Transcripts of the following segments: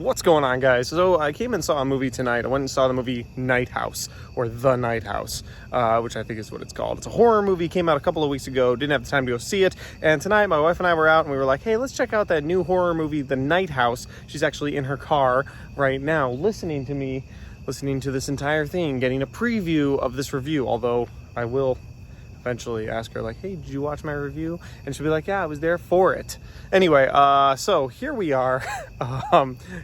What's going on, guys? So I came and saw a movie tonight. I went and saw the movie Night House, or The Night House, which I think is what it's called. It's a horror movie, came out a couple of weeks ago, didn't have the time to go see it. And tonight my wife and I were out and we were like, hey, let's check out that new horror movie, The Night House. She's actually in her car right now listening to this entire thing, getting a preview of this review, although I will eventually ask her, like, hey, did you watch my review? And she'll be like, yeah, I was there for it. Anyway, so here we are.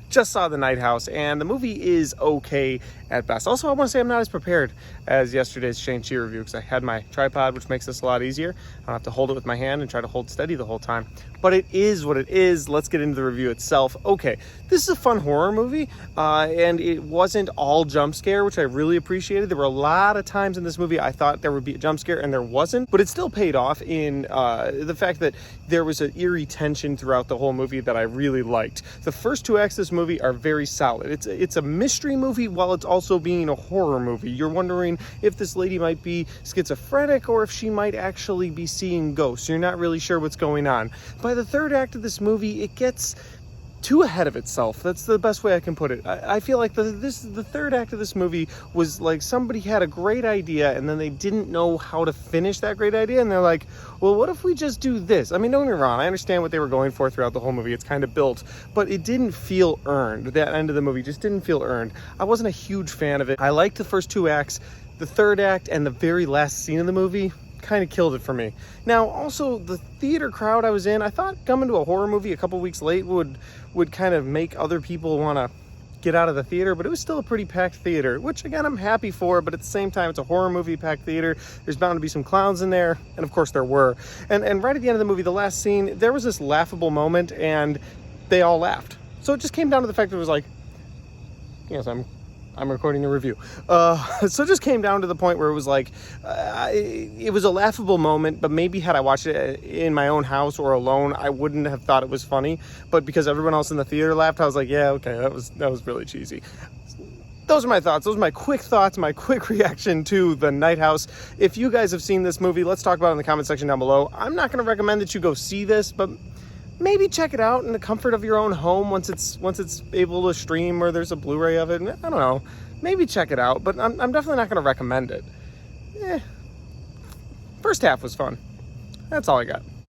Just saw The Night House, and the movie is okay at best. Also, I want to say I'm not as prepared as yesterday's Shang-Chi review because I had my tripod, which makes this a lot easier. I don't have to hold it with my hand and try to hold steady the whole time. But it is what it is. Let's get into the review itself. Okay, this is a fun horror movie, and it wasn't all jump scare, which I really appreciated. There were a lot of times in this movie I thought there would be a jump scare, and there wasn't. But it still paid off in the fact that there was an eerie tension throughout the whole movie that I really liked. The first two acts of this movie are very solid. It's a mystery movie while it's also being a horror movie. You're wondering if this lady might be schizophrenic or if she might actually be seeing ghosts. You're not really sure what's going on. By the third act of this movie, it gets too ahead of itself. That's the best way I can put it. I feel like the third act of this movie was like somebody had a great idea and then they didn't know how to finish that great idea, and they're like, well, what if we just do this? I mean, don't get me wrong, I understand what they were going for throughout the whole movie. It's kind of built, but it didn't feel earned. That end of the movie just didn't feel earned. I wasn't a huge fan of it. I liked the first two acts. The third act and the very last scene of the movie kind of killed it for me. Now, also, the theater crowd I was in, I thought coming to a horror movie a couple weeks late would kind of make other people want to get out of the theater, but it was still a pretty packed theater, which again I'm happy for, but at the same time it's a horror movie packed theater. There's bound to be some clowns in there, and of course there were. And right at the end of the movie, the last scene, there was this laughable moment and they all laughed. So it just came down to the fact that it was like, yes, I'm recording a review. So it just came down to the point where it was like, it was a laughable moment, but maybe had I watched it in my own house or alone, I wouldn't have thought it was funny. But because everyone else in the theater laughed, I was like, yeah, okay, that was really cheesy. Those are my thoughts. Those are my quick thoughts, my quick reaction to The Night House. If you guys have seen this movie, let's talk about it in the comment section down below. I'm not going to recommend that you go see this, but maybe check it out in the comfort of your own home once it's able to stream or there's a Blu-ray of it. I don't know. Maybe check it out, but I'm definitely not going to recommend it. First half was fun. That's all I got.